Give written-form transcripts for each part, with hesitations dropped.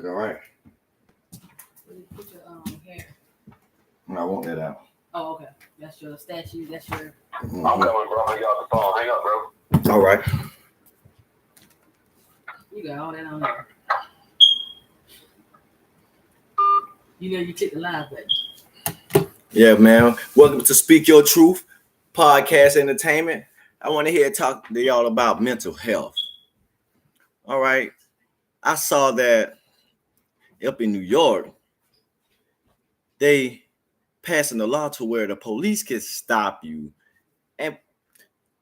look all right. Put your hair. I want that out. Oh, okay. That's your statue. That's your. I'm coming, bro. Hang up the phone. Hang up, bro. All right. You got all that on there. You know you click the live button. Yeah, man. Welcome to Speak Your Truth Podcast Entertainment. I want to hear talk to y'all about mental health. All right. I saw that up in New York, they passing a law to where the police can stop you and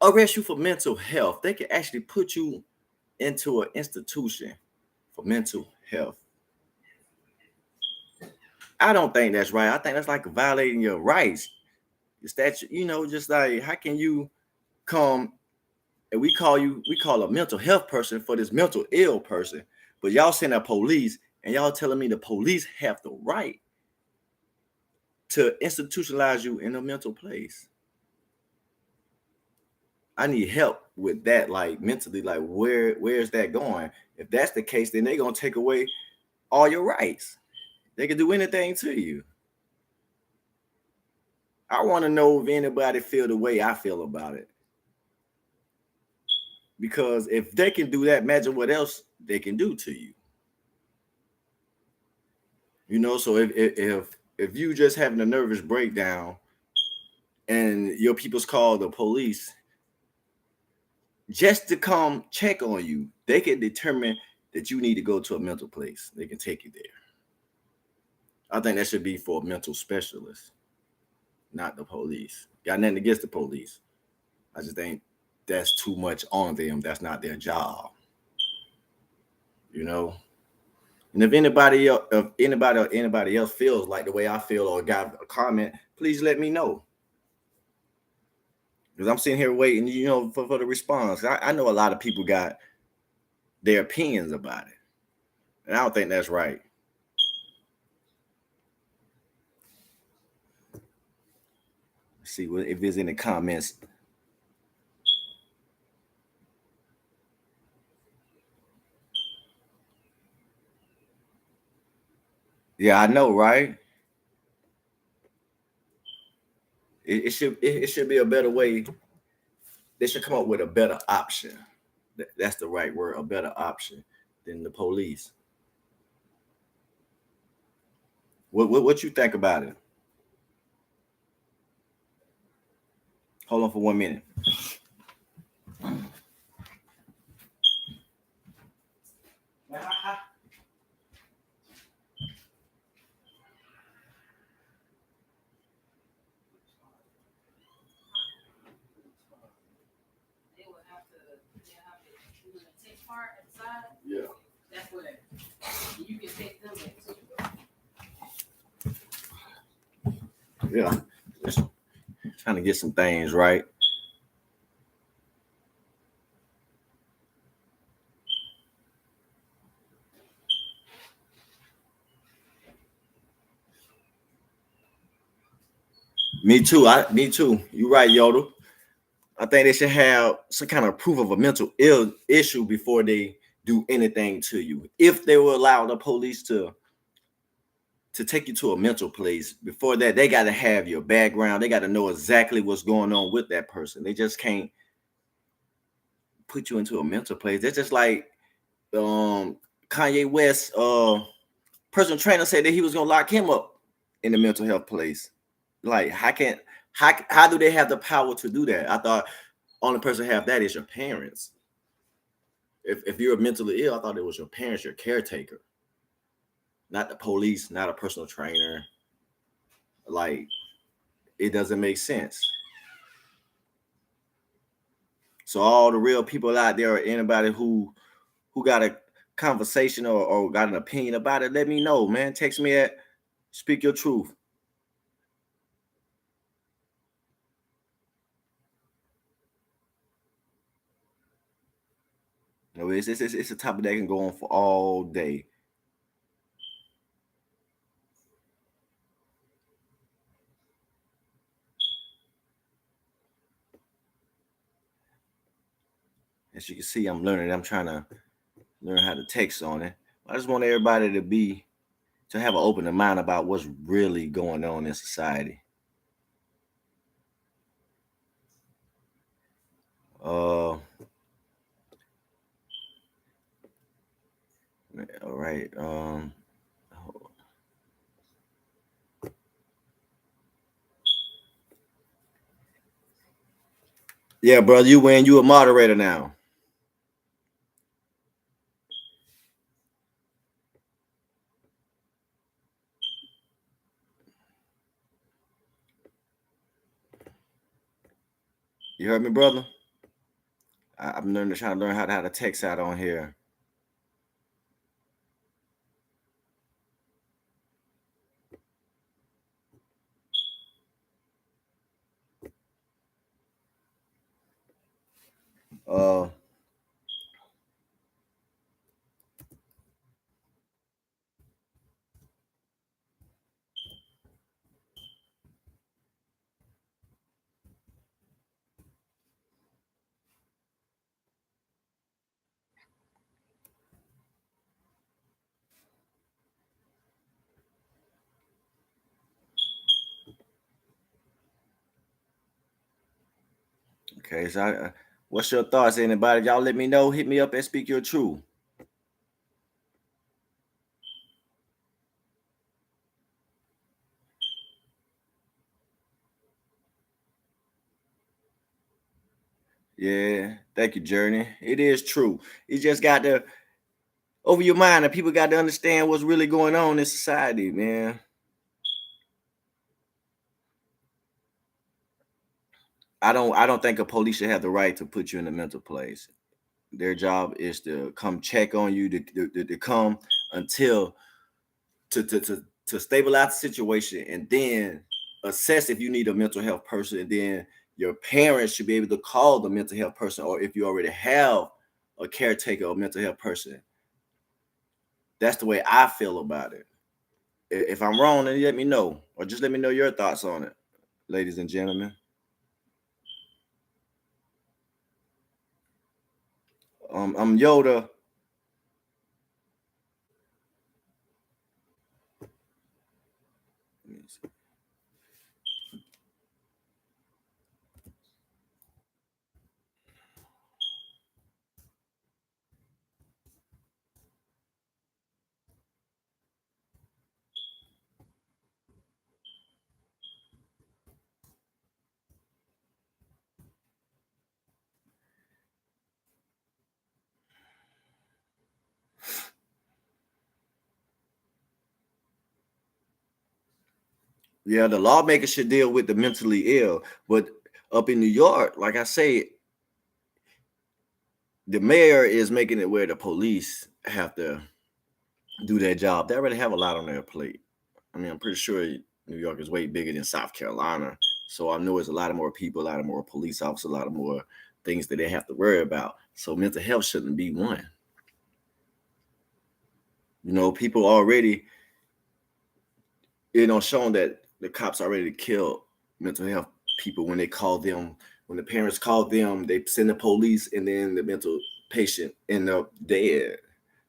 arrest you for mental health. They can actually put you into an institution for mental health. I don't think that's right. I think that's like violating your rights. The statute, just like how can you come and we call a mental health person for this mental ill person, but y'all send a police and y'all telling me the police have the right to institutionalize you in a mental place. I need help with that, like mentally, like where's that going? If that's the case, then they're gonna take away all your rights. They can do anything to you. I want to know if anybody feel the way I feel about it. Because if they can do that, imagine what else they can do to you. So if you just having a nervous breakdown and your people's call the police just to come check on you, they can determine that you need to go to a mental place. They can take you there. I think that should be for a mental specialist, not the police. Got nothing against the police. I just think that's too much on them. That's not their job. And if anybody else feels like the way I feel or got a comment, please let me know. Because I'm sitting here waiting, for the response. I know a lot of people got their opinions about it. And I don't think that's right. Let's see if there's any comments. Yeah, I know, right? It should be a better way. They should come up with a better option. That's the right word, a better option than the police. What you think about it? Hold on for 1 minute. Yeah. That's where you can take them into. Yeah. Just trying to get some things right. Me too. You're right, Yodel. I think they should have some kind of proof of a mental ill issue before they do anything to you. If they will allow the police to take you to a mental place, before that, they got to have your background. They got to know exactly what's going on with that person. They just can't put you into a mental place. That's just like Kanye West, personal trainer said that he was gonna lock him up in the mental health place. Like, how do they have the power to do that? I thought only person have that is your parents. If you're mentally ill, I thought it was your parents, your caretaker, not the police, not a personal trainer. Like, it doesn't make sense. So all the real people out there, or anybody who got a conversation or got an opinion about it, let me know, man. Text me at Speak Your Truth. It's a topic that can go on for all day. As you can see, I'm learning. I'm trying to learn how to text on it. I just want everybody to have an open mind about what's really going on in society. All right. Yeah, brother, you win. You a moderator now. You heard me, brother? I'm trying to learn how to text out on here. Okay, so what's your thoughts, anybody? Y'all let me know. Hit me up at Speak Your Truth. Yeah, thank you, Journey. It is true. You just got to over your mind, and people got to understand what's really going on in society, man. I don't think a police should have the right to put you in a mental place. Their job is to come check on you, to come until to stabilize the situation, and then assess if you need a mental health person, and then your parents should be able to call the mental health person, or if you already have a caretaker or mental health person. That's the way I feel about it. If I'm wrong, then let me know, or just let me know your thoughts on it, ladies and gentlemen. I'm Yoda. Yeah, the lawmakers should deal with the mentally ill, but up in New York, like I say, the mayor is making it where the police have to do their job. They already have a lot on their plate. I mean, I'm pretty sure New York is way bigger than South Carolina, so I know it's a lot of more people, a lot of more police officers, a lot of more things that they have to worry about. So mental health shouldn't be one. You know, people already, shown that the cops already killed mental health people when they call them, when the parents call them, they send the police, and then the mental patient end up dead.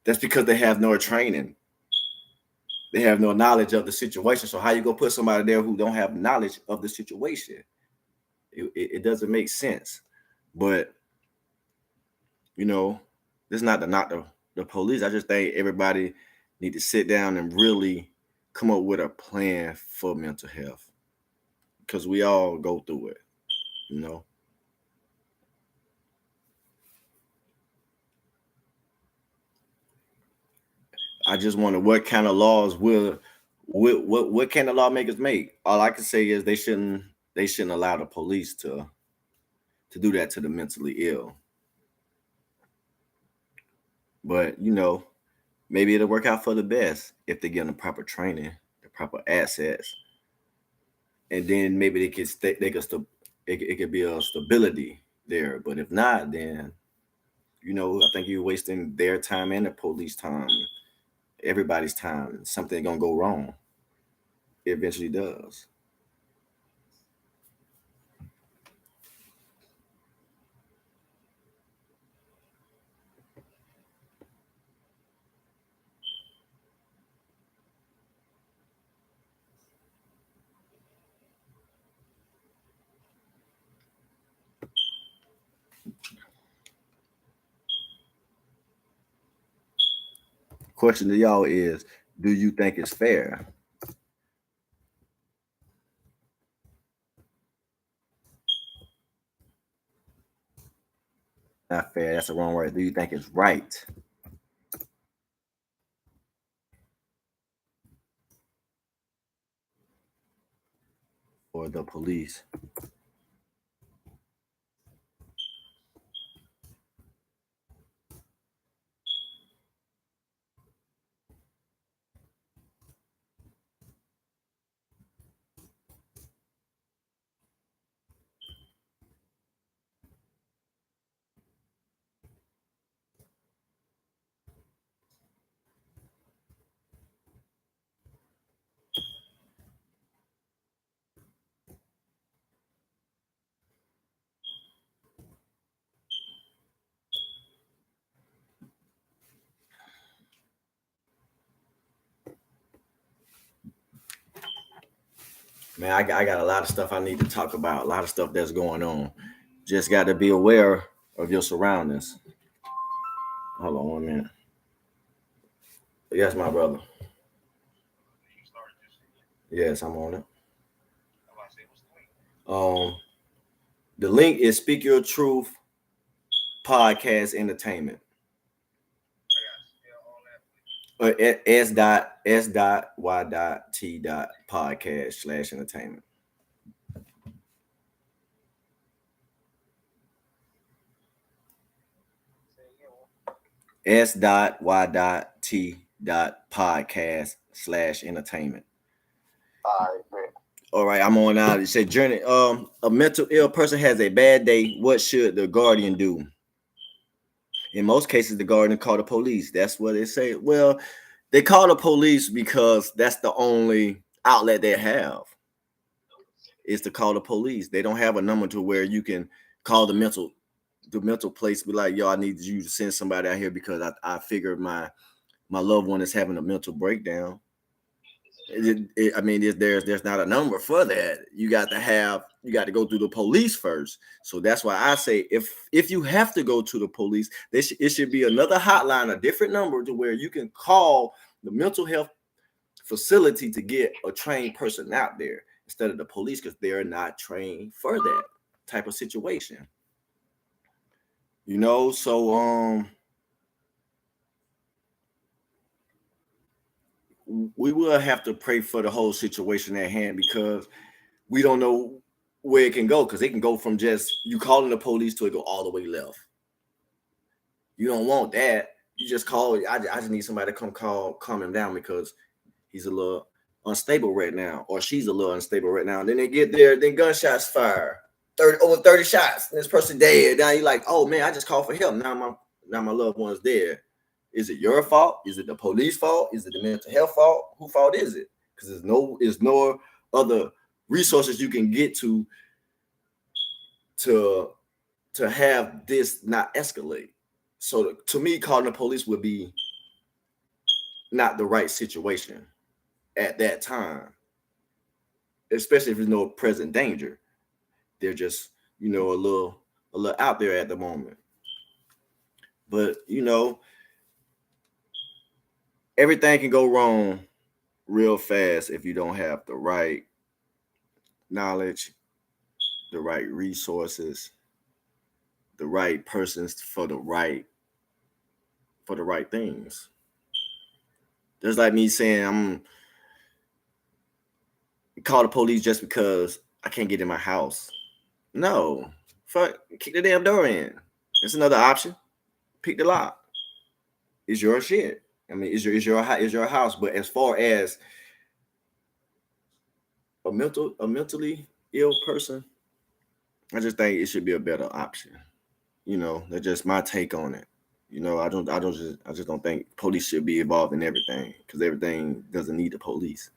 That's because they have no training. They have no knowledge of the situation. So how you gonna put somebody there who don't have knowledge of the situation? It doesn't make sense. But this is not to knock the police. I just think everybody need to sit down and really come up with a plan for mental health, because we all go through it. I just wonder what kind of laws what can the lawmakers make? All I can say is they shouldn't allow the police to do that to the mentally ill. But maybe it'll work out for the best if they get the proper training, the proper assets, and then maybe it could be a stability there. But if not, then I think you're wasting their time and the police time, everybody's time. Something gonna go wrong. It eventually does. Question to y'all is, do you think it's fair? Not fair. That's the wrong word. Do you think it's right? For the police. Man, I got a lot of stuff I need to talk about, a lot of stuff that's going on. Just got to be aware of your surroundings. Hold on 1 minute. Yes, my brother. Yes, I'm on it. The link is Speak Your Truth Podcast Entertainment. S.Y.T podcast/entertainment. S.Y.T podcast/entertainment. All right, I'm on now. It said journey. A mental ill person has a bad day. What should the guardian do? In most cases, the guardian call the police. That's what they say. Well, they call the police because that's the only outlet they have, is to call the police. They don't have a number to where you can call the mental place, be like, yo, I need you to send somebody out here because I figure my loved one is having a mental breakdown. There's not a number for that. You got to go through the police first. So that's why I say if you have to go to the police, it should be another hotline, a different number to where you can call the mental health facility to get a trained person out there instead of the police, because they're not trained for that type of situation. So we will have to pray for the whole situation at hand, because we don't know where it can go, because it can go from just you calling the police to it go all the way left. You don't want that. You just call. I just need somebody to calm him down because he's a little unstable right now, or she's a little unstable right now. And then they get there, then gunshots fire, over 30 shots, and this person dead. Now you're like, oh man, I just called for help. Now my loved one's dead. Is it your fault? Is it the police fault? Is it the mental health fault? Who fault is it? Because there's no other resources you can get to have this not escalate. So to me, calling the police would be not the right situation at that time, especially if there's no present danger. They're just a little out there at the moment. But everything can go wrong real fast if you don't have the right knowledge, the right resources, the right persons for the right things. Just like me saying I'm call the police just because I can't get in my house. No, fuck, kick the damn door in. It's another option. Pick the lock. It's your shit. I mean, it's your house. But as far as a mentally ill person, I just think it should be a better option. That's just my take on it. I just don't think police should be involved in everything, because everything doesn't need the police.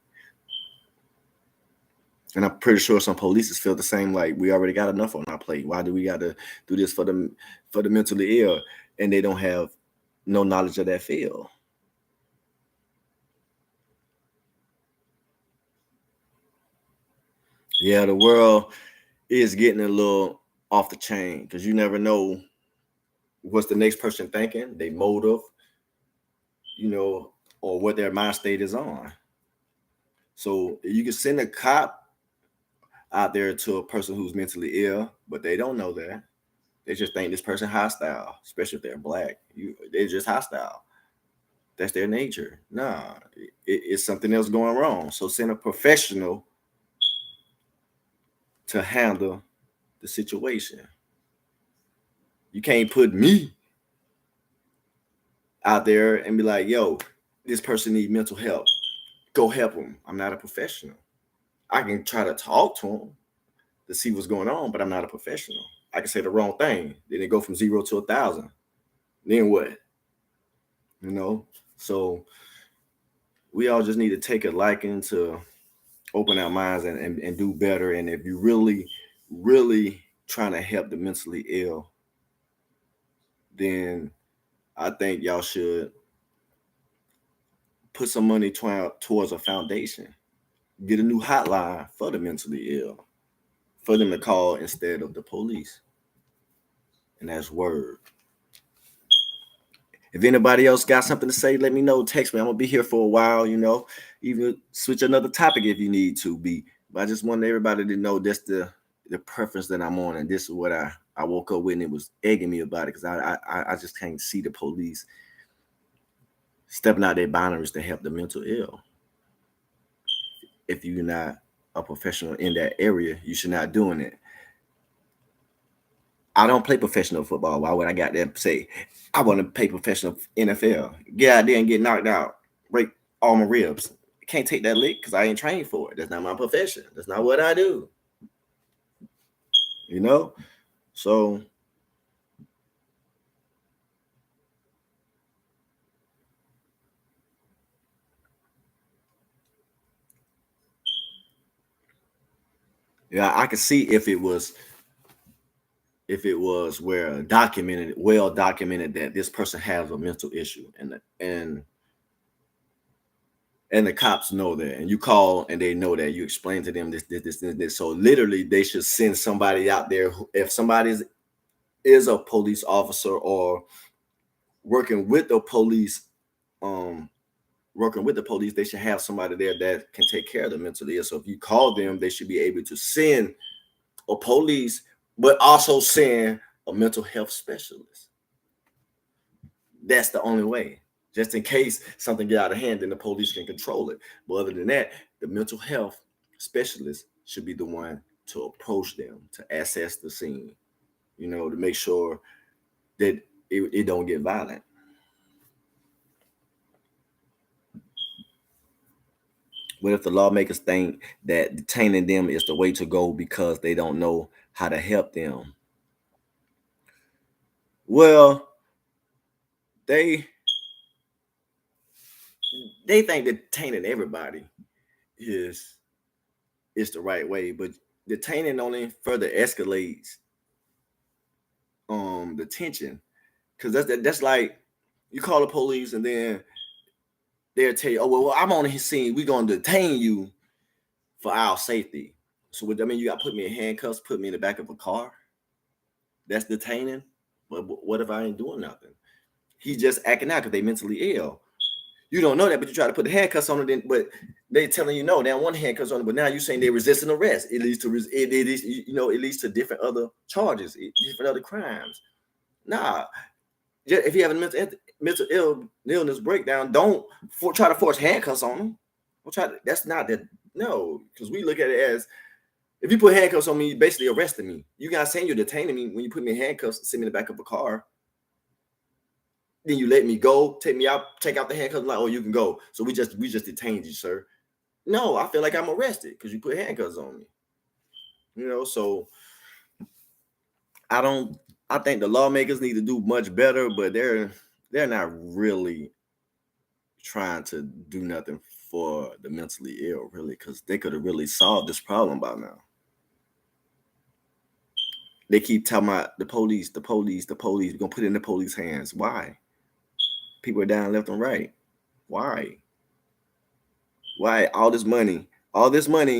And I'm pretty sure some police feel the same. Like, we already got enough on our plate. Why do we got to do this for the mentally ill? And they don't have no knowledge of that field. Yeah, the world is getting a little off the chain, because you never know what's the next person thinking, their motive, or what their mind state is on. So you can send a cop out there to a person who's mentally ill, but they don't know that. They just think this person hostile, especially if they're black. They're just hostile. That's their nature. Nah, it's something else going wrong. So send a professional to handle the situation. You can't put me out there and be like, yo, this person needs mental help. Go help them. I'm not a professional. I can try to talk to them to see what's going on, but I'm not a professional. I can say the wrong thing. Then it go from 0 to 1,000. Then what? So we all just need to take a liking to open our minds and do better. And if you really, really trying to help the mentally ill, then I think y'all should put some money towards a foundation. Get a new hotline for the mentally ill, for them to call instead of the police. And that's word. If anybody else got something to say, let me know. Text me. I'm going to be here for a while, even switch another topic if you need to be. But I just want everybody to know that's the preference that I'm on. And this is what I woke up with, and it was egging me about it because I just can't see the police stepping out their boundaries to help the mental ill. If you're not a professional in that area, you should not doing it. I don't play professional football. Why would I got there say I want to play professional NFL? Get out there and get knocked out, break all my ribs. Can't take that lick because I ain't trained for it. That's not my profession. That's not what I do. So yeah, I could see if it was well documented that this person has a mental issue, and the cops know that, and you call and they know that, you explain to them this. So literally they should send somebody out there. If somebody is a police officer or working with the police, they should have somebody there that can take care of the mentally ill. So if you call them, they should be able to send a police, but also send a mental health specialist. That's the only way. Just in case something get out of hand, then the police can control it. But other than that, the mental health specialist should be the one to approach them, to assess the scene, to make sure that it don't get violent. What if the lawmakers think that detaining them is the way to go because they don't know how to help them? Well, they think that detaining everybody is the right way, but detaining only further escalates the tension, because that's like you call the police and then they'll tell you, oh well, I'm on the scene, we're gonna detain you for our safety. So what I mean, you got to put me in handcuffs, put me in the back of a car. That's detaining. But what if I ain't doing nothing? He's just acting out because they mentally ill. You don't know that, but you try to put the handcuffs on it. But they telling you no, they don't want handcuffs on it. But now you're saying they're resisting arrest. It leads to it leads to different other charges, different other crimes. Nah, if you have a mental illness breakdown, don't try to force handcuffs on them. That's not that. No, because we look at it as, if you put handcuffs on me, you basically arresting me. You guys saying you're detaining me when you put me in handcuffs, sit me in the back of a car. Then you let me go, take me out, take out the handcuffs, like, oh, you can go. So we just detained you, sir. No, I feel like I'm arrested because you put handcuffs on me. So I think the lawmakers need to do much better, but they're not really trying to do nothing for the mentally ill, really, because they could have really solved this problem by now. They keep talking about the police. We're going to put it in the police hands. Why? People are dying left and right. Why? All this money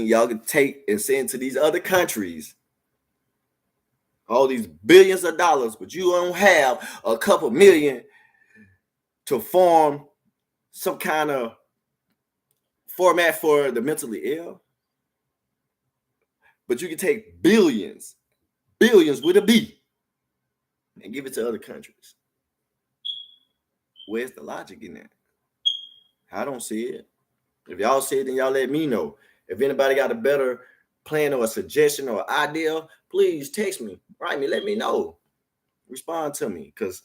y'all can take and send to these other countries. all these billions of dollars, but you don't have a couple million to form some kind of format for the mentally ill. But you can take billions with a B, and give it to other countries. Where's the logic in that? I don't see it. If y'all see it, then y'all let me know. If anybody got a better plan or a suggestion or idea, please text me, write me, let me know. Respond to me, because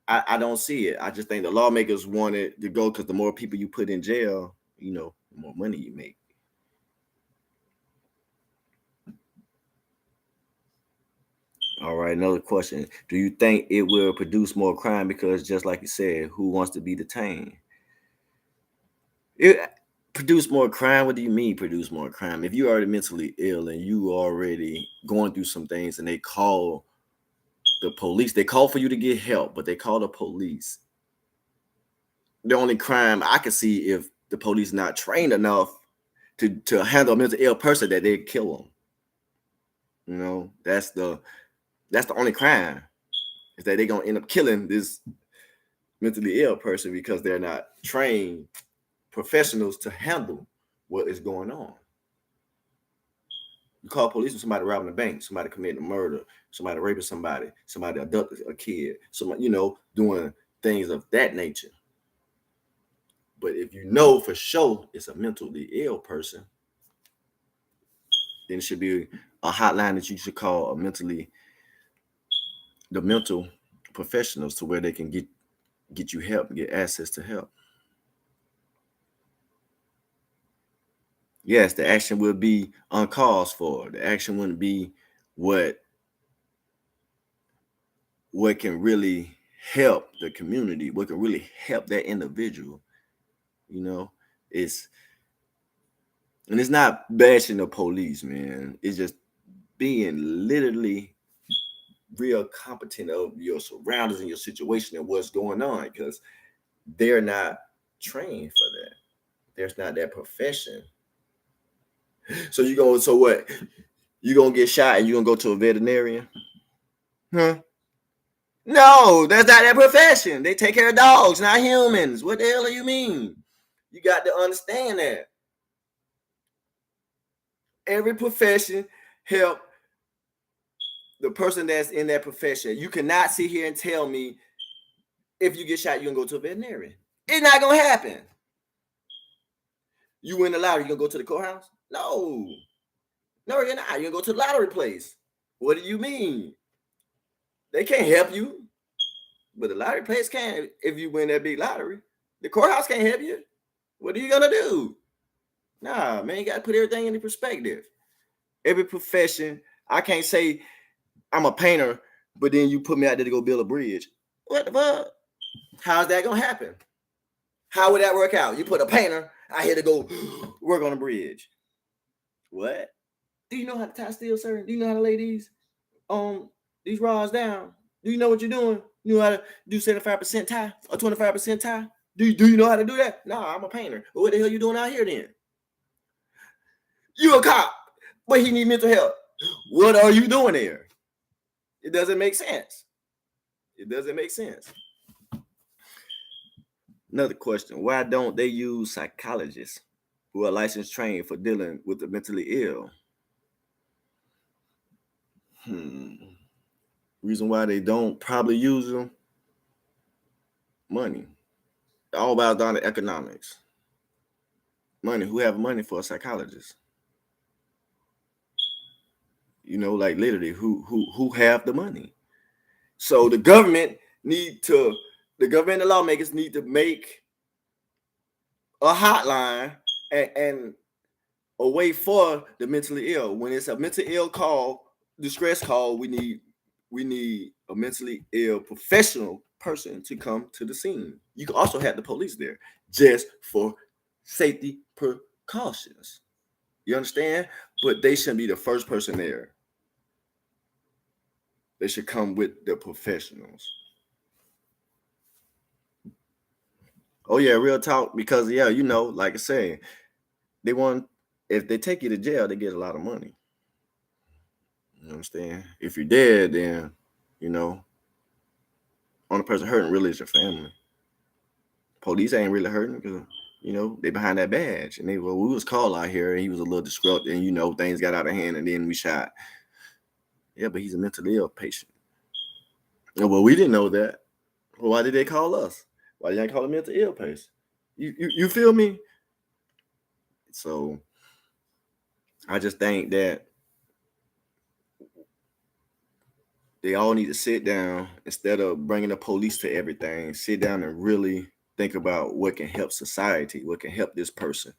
I don't see it. I just think the lawmakers wanted to go because the more people you put in jail, the more money you make. All right, another question. Do you think it will produce more crime? Because just like you said, who wants to be detained? It produce more crime. What do you mean produce more crime? If you're already mentally ill and you already going through some things and they call the police, they call for you to get help, but they call the police. The only crime I can see, if the police not trained enough to handle a mentally ill person, that they kill them. That's the only crime, is that they're gonna end up killing this mentally ill person because they're not trained professionals to handle what is going on. You call police when somebody robbing a bank, somebody committing a murder, somebody raping somebody abducted a kid, somebody, doing things of that nature. But if you know for sure it's a mentally ill person, then it should be a hotline that you should call the mental professionals, to where they can get you help, get access to help. Yes, the action will be uncalled for. The action wouldn't be what can really help the community, what can really help that individual. It's not bashing the police, man. It's just being literally real competent of your surroundings and your situation and what's going on, because they're not trained for that. There's not that profession. So what? You gonna get shot and you gonna go to a veterinarian? Huh? No, that's not their profession. They take care of dogs, not humans. What the hell do you mean? You got to understand that. Every profession help the person that's in that profession. You cannot sit here and tell me if you get shot, you're gonna go to a veterinarian. It's not gonna happen. You win the lottery, you gonna go to the courthouse? No, you're not. You're gonna go to the lottery place. What do you mean? They can't help you, but the lottery place can. If you win that big lottery, the courthouse can't help you. What are you gonna do? Nah, man, you gotta put everything into perspective. Every profession, I can't say I'm a painter, but then you put me out there to go build a bridge. What the fuck? How's that gonna happen? How would that work out? You put a painter out here to go work on a bridge. What? Do you know how to tie steel, sir? Do you know how to lay these rods down? Do you know what you're doing? You know how to do 75% tie or 25% tie? Do you know how to do that? No, I'm a painter. But what the hell you doing out here then? You a cop, but he need mental help. What are you doing there? It doesn't make sense. Another question. Why don't they use psychologists who are licensed trained for dealing with the mentally ill? Reason why they don't probably use them? Money. All about down to economics. Money. Who have money for a psychologist? Like literally, who have the money? So the government and the lawmakers need to make a hotline and a way for the mentally ill. When it's a mental ill call, distress call, we need a mentally ill professional person to come to the scene. You can also have the police there just for safety precautions. You understand? But they shouldn't be the first person there. They should come with the professionals. Oh yeah, real talk. Because like I say, if they take you to jail, they get a lot of money. understand? If you're dead, then, only person hurting really is your family. Police ain't really hurting because, they behind that badge. And we was called out here and he was a little disrupted and, things got out of hand and then we shot. Yeah, but he's a mentally ill patient. Well, we didn't know that. Well, why did they call us? Why didn't they call a mental ill patient? You feel me? So I just think that they all need to sit down instead of bringing the police to everything. Sit down and really think about what can help society, what can help this person,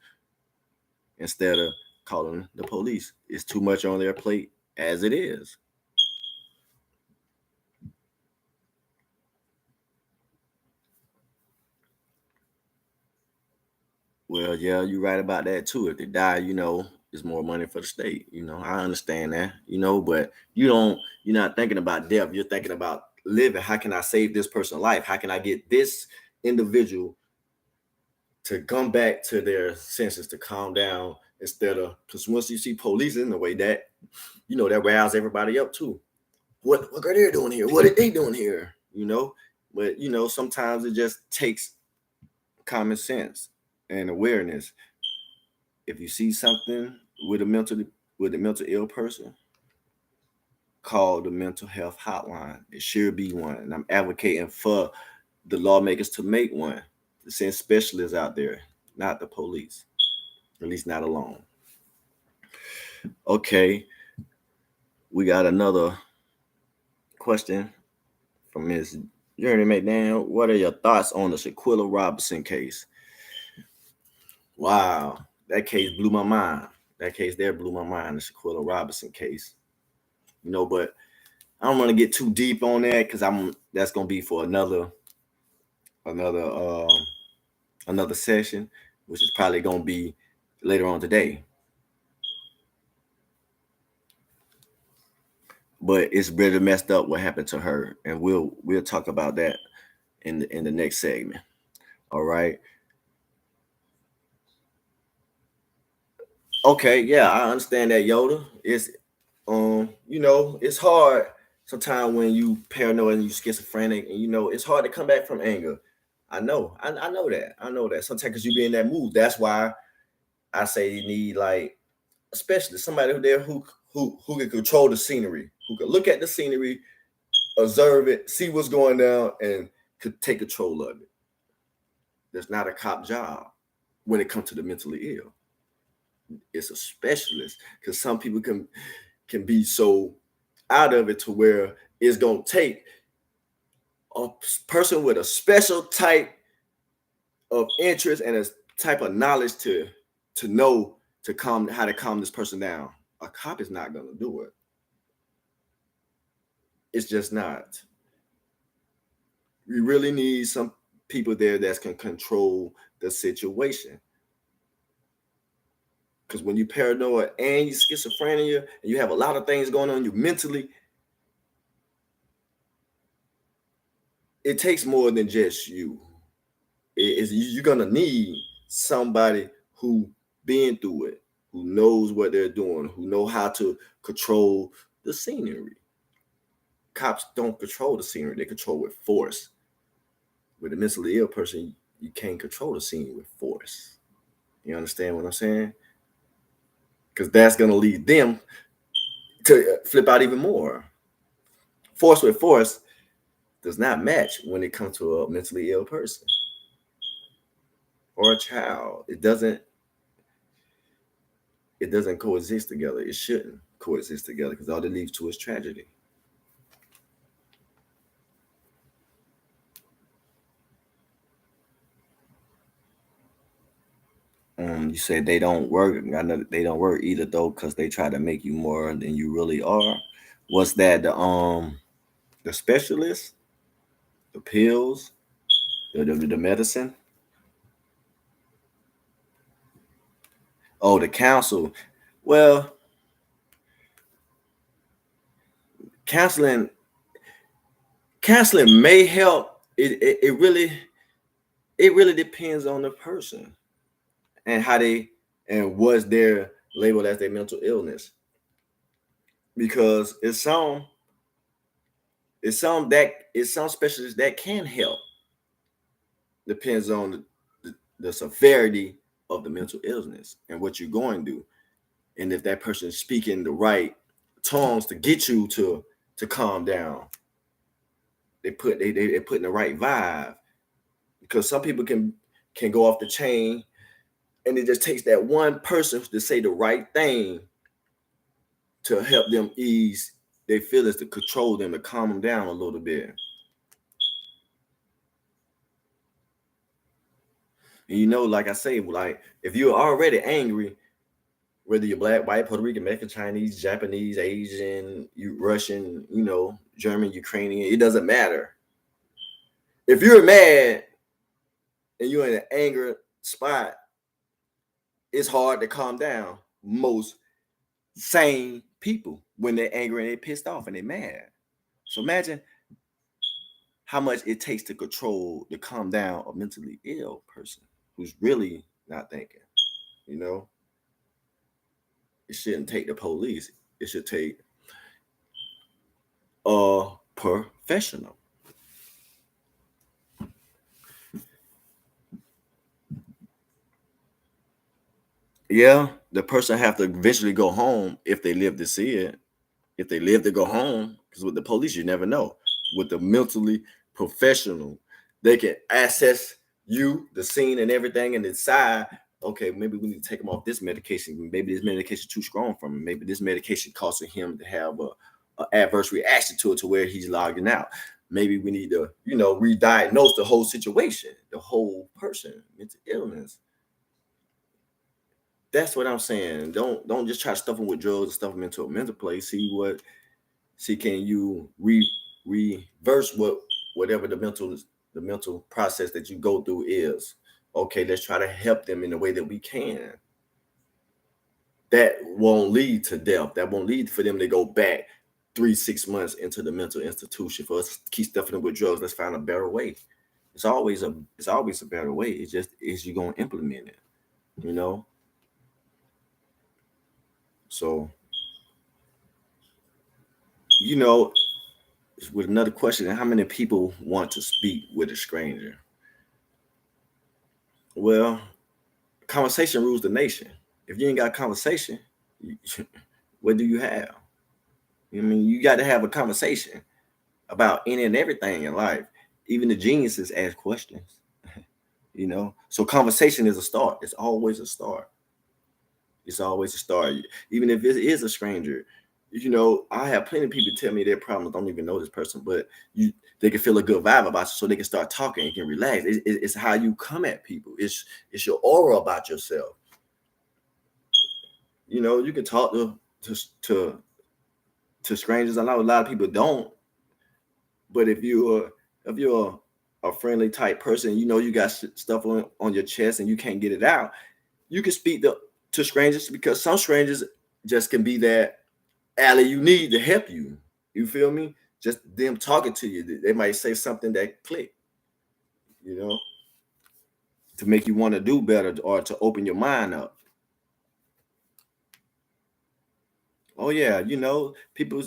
instead of calling the police. It's too much on their plate as it is. Well, yeah, you're right about that too. If they die, it's more money for the state. I understand that, but you're not thinking about death. You're thinking about living. How can I save this person's life? How can I get this individual to come back to their senses, to calm down, instead of, because once you see police in the way, that, that rouse everybody up too. What are they doing here? What are they doing here? But sometimes it just takes common sense and awareness. If you see something with a mental ill person, call the mental health hotline. It should be one. And I'm advocating for the lawmakers to make one, to send specialists out there, not the police, at least not alone. Okay, we got another question from Ms. Journey McDaniel. What are your thoughts on the Shaquilla Robinson case? Wow, that case blew my mind. That case there blew my mind, the Shaquilla Robinson case. But I don't want to get too deep on that because that's gonna be for another session, which is probably gonna be later on today. But it's really messed up what happened to her, and we'll talk about that in the next segment. All right. Okay, yeah, I understand that, Yoda. It's it's hard sometimes when you paranoid and you schizophrenic, and it's hard to come back from anger. I know that. Sometimes because you be in that mood. That's why I say you need like especially somebody who can control the scenery, who can look at the scenery, observe it, see what's going down, and could take control of it. That's not a cop job when it comes to the mentally ill. It's a specialist, because some people can be so out of it to where it's gonna take a person with a special type of interest and a type of knowledge to know how to calm this person down. A cop is not gonna do it. It's just not. We really need some people there that can control the situation. Because when you're paranoid and you're schizophrenia and you have a lot of things going on you mentally, it takes more than just you. You're gonna need somebody who been through it, who knows what they're doing, who know how to control the scenery. Cops don't control the scenery; they control with force. With a mentally ill person, you can't control the scenery with force. You understand what I'm saying? Because that's gonna lead them to flip out even more. Force with force does not match when it comes to a mentally ill person or a child. It doesn't coexist together. It shouldn't coexist together because all it leads to is tragedy. You said they don't work. I know they don't work either though, because they try to make you more than you really are. What's that? The specialist, the pills, the medicine. Oh, the counsel. Well, counseling may help. It really depends on the person and how they and what's their labeled as their mental illness. because it's some specialists that can help. Depends on the severity of the mental illness and what you're going through, and if that person is speaking the right tones to get you to calm down. They putting the right vibe, because some people can go off the chain, and it just takes that one person to say the right thing to help them ease their feelings, to control them, to calm them down a little bit. And like I say, like if you're already angry, whether you're black, white, Puerto Rican, Mexican, Chinese, Japanese, Asian, you Russian, German, Ukrainian, it doesn't matter. If you're mad and you're in an anger spot, it's hard to calm down. Most sane people, when they're angry and they're pissed off and they're mad. So imagine how much it takes to calm down a mentally ill person who's really not thinking. It shouldn't take the police. It should take a professional. Yeah, the person have to eventually go home if they live to see it. If they live to go home, because with the police, you never know. With the mentally professional, they can access you, the scene, and everything, and decide, okay, maybe we need to take him off this medication. Maybe this medication is too strong for him. Maybe this medication causing him to have a adverse reaction to it, to where he's logging out. Maybe we need to, re-diagnose the whole situation, the whole person, mental illness. That's what I'm saying. Don't just try to stuff them with drugs and stuff them into a mental place. See can you reverse whatever the mental process that you go through is. Okay, let's try to help them in the way that we can. That won't lead to death. That won't lead for them to go back 3-6 months into the mental institution for us to keep stuffing them with drugs. Let's find a better way. It's always a better way. It's just, is you gonna implement it? So, with another question, how many people want to speak with a stranger? Well, conversation rules the nation. If you ain't got a conversation, what do you have? You got to have a conversation about any and everything in life. Even the geniuses ask questions. So conversation is a start. It's always a start. It's always a start. Even if it is a stranger, I have plenty of people tell me their problems, don't even know this person, but they can feel a good vibe about you, so they can start talking and can relax. It's how you come at people. It's your aura about yourself. You can talk to strangers. I know a lot of people don't, but if you're a friendly type person, you got stuff on your chest and you can't get it out, you can speak to strangers, because some strangers just can be that ally you need to help you. You feel me? Just them talking to you, they might say something that click, to make you want to do better or to open your mind up. Oh yeah, people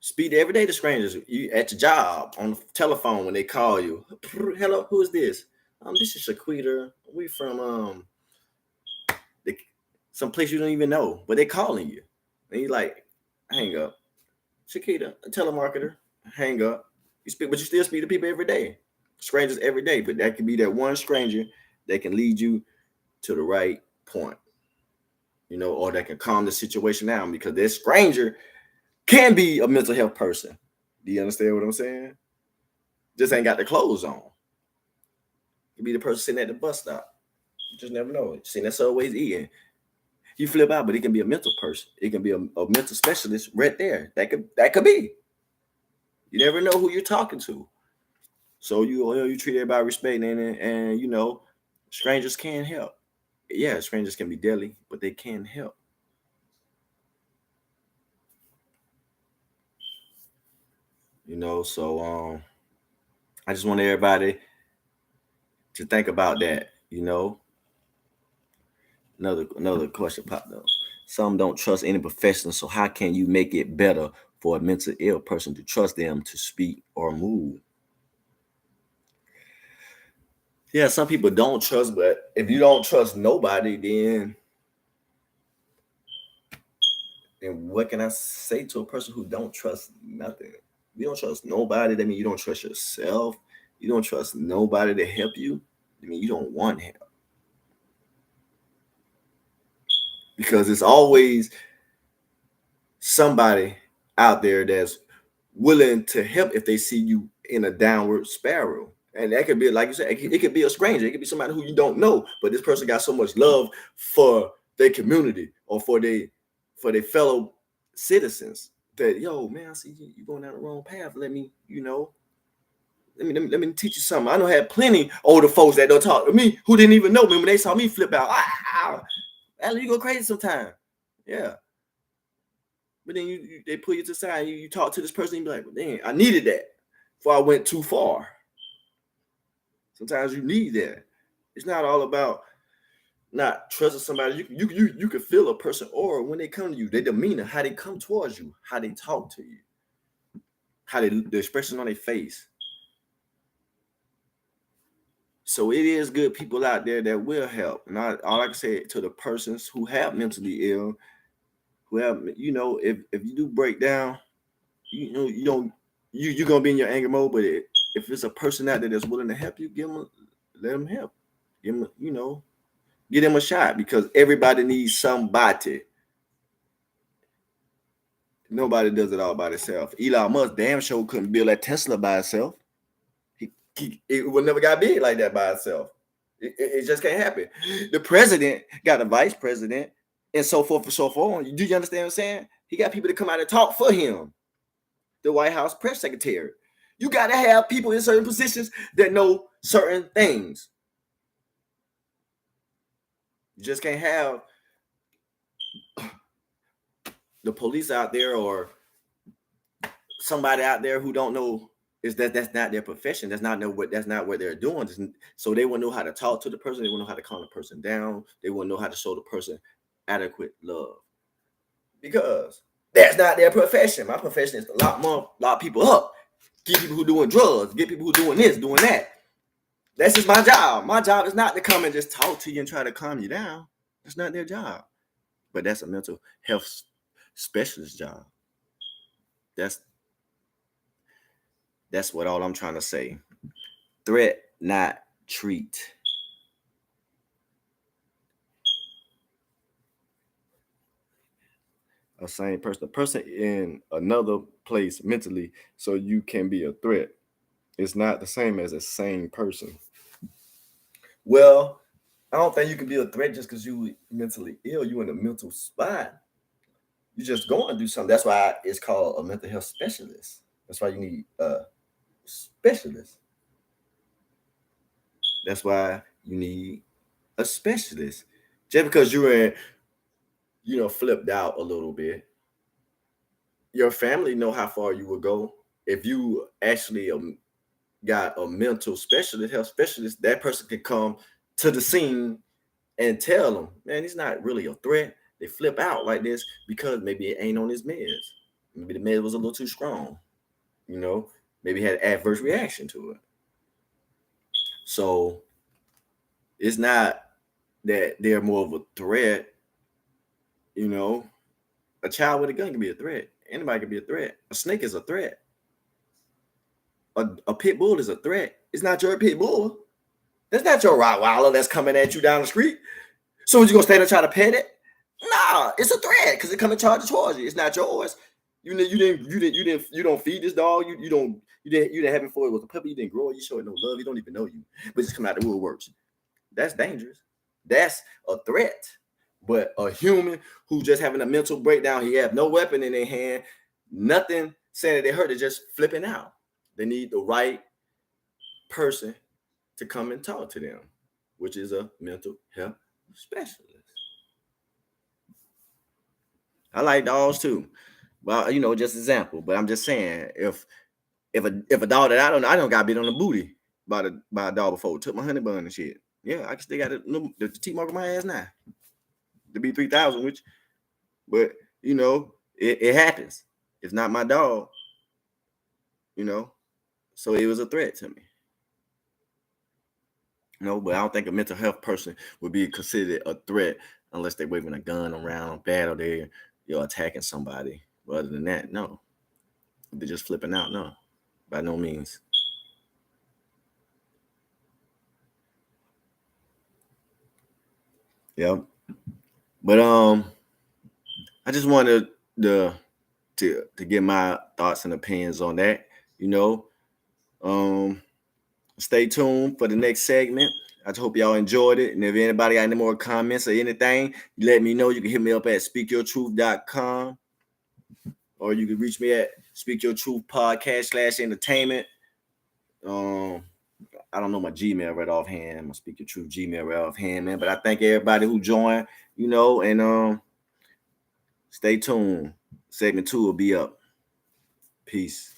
speak every day to strangers. You at your job, on the telephone, when they call you. Hello, who is this? This is Shaquita. We from some place you don't even know, but they calling you, and you like, hang up. Shaquita, a telemarketer, hang up. But you still speak to people every day, strangers every day. But that could be that one stranger that can lead you to the right point, or that can calm the situation down, because this stranger can be a mental health person. Do you understand what I'm saying? Just ain't got the clothes on. Could be the person sitting at the bus stop. You just never know. Sitting at Subway's eating. You flip out, but it can be a mental person. It can be a mental specialist right there. That could be. You never know who you're talking to. So you treat everybody respect, and strangers can help. Yeah, strangers can be deadly, but they can help. So I just want everybody to think about that. Another question popped up. Some don't trust any professional. So how can you make it better for a mentally ill person to trust them to speak or move? Yeah, some people don't trust, but if you don't trust nobody, then what can I say to a person who don't trust nothing? You don't trust nobody. That means you don't trust yourself. You don't trust nobody to help you. I mean, you don't want help. Because it's always somebody out there that's willing to help if they see you in a downward spiral. And that could be, like you said, it could be a stranger. It could be somebody who you don't know, but this person got so much love for their community or for their fellow citizens that, yo, man, I see you going down the wrong path. Let me teach you something. I know I had plenty older folks that don't talk to me who didn't even know me when they saw me flip out. You go crazy sometimes. Yeah. But then they pull you to the side, you talk to this person, and you be like, well, dang, I needed that before I went too far. Sometimes you need that. It's not all about not trusting somebody. You can feel a person aura when they come to you, their demeanor, how they come towards you, how they talk to you, how the expression on their face. So it is good people out there that will help. And all I can say to the persons who have mentally ill, who have, if you do break down, you're gonna be in your anger mode. But if it's a person out there that's willing to help you, let them help. Give them a shot, because everybody needs somebody. Nobody does it all by themselves. Elon Musk damn sure couldn't build that Tesla by himself. It would never got big like that by itself. It just can't happen. The president got a vice president and so forth and so forth. Do you understand what I'm saying? He got people to come out and talk for him. The White House press secretary. You got to have people in certain positions that know certain things. You just can't have the police out there or somebody out there who don't know that's not their profession. That's not what they're doing. So they won't know how to talk to the person. They won't know how to calm the person down. They won't know how to show the person adequate love, because that's not their profession. My profession is to lock people up, get people who doing drugs, get people who doing this, doing that. That's just my job. My job is not to come and just talk to you and try to calm you down. That's not their job. But that's a mental health specialist job. That's what all I'm trying to say. Threat, not treat. A person in another place mentally, so you can be a threat. It's not the same as a sane person. Well, I don't think you can be a threat just because you mentally ill. You in a mental spot. You just going to do something. That's why it's called a mental health specialist. That's why you need a specialist. That's why you need a specialist. Just because you're flipped out a little bit, your family know how far you will go. If you actually got a mental specialist, health specialist, that person can come to the scene and tell them, man, he's not really a threat. They flip out like this because maybe it ain't on his meds. Maybe the med was a little too strong. Maybe had adverse reaction to it. So it's not that they're more of a threat. A child with a gun can be a threat. Anybody can be a threat. A snake is a threat. A pit bull is a threat. It's not your pit bull. That's not your Rottweiler that's coming at you down the street. So you gonna stand and try to pet it? Nah, it's a threat because it coming charged towards you. It's not yours. You don't feed this dog. You didn't have it before it was a puppy. You didn't grow it. You show it no love. You don't even know you. But just come out the woodworks. That's dangerous. That's a threat. But a human who just having a mental breakdown, he have no weapon in their hand, nothing saying that they hurt, they're just flipping out. They need the right person to come and talk to them, which is a mental health specialist. I like dogs too. Well, just example. But I'm just saying, if a dog that I don't got bit on the booty by a dog before, took my honey bun and shit. Yeah, I can still got the teeth mark on my ass now. The B3000, which But you know, it happens. It's not my dog. You know, so it was a threat to me. No, but I don't think a mental health person would be considered a threat unless they're waving a gun around bad or they're attacking somebody. But other than that, no. They're just flipping out, no. By no means. Yeah. But I just wanted to get my thoughts and opinions on that. You know. Stay tuned for the next segment. I hope y'all enjoyed it. And if anybody got any more comments or anything, you let me know. You can hit me up at SPEAKYOURTRUTH.com, or you can reach me at SPEAKYOURTRUTH podcast/entertainment. I don't know my Gmail right offhand. My Speak Your Truth Gmail right offhand, man. But I thank everybody who joined, and stay tuned. Segment 2 will be up. Peace.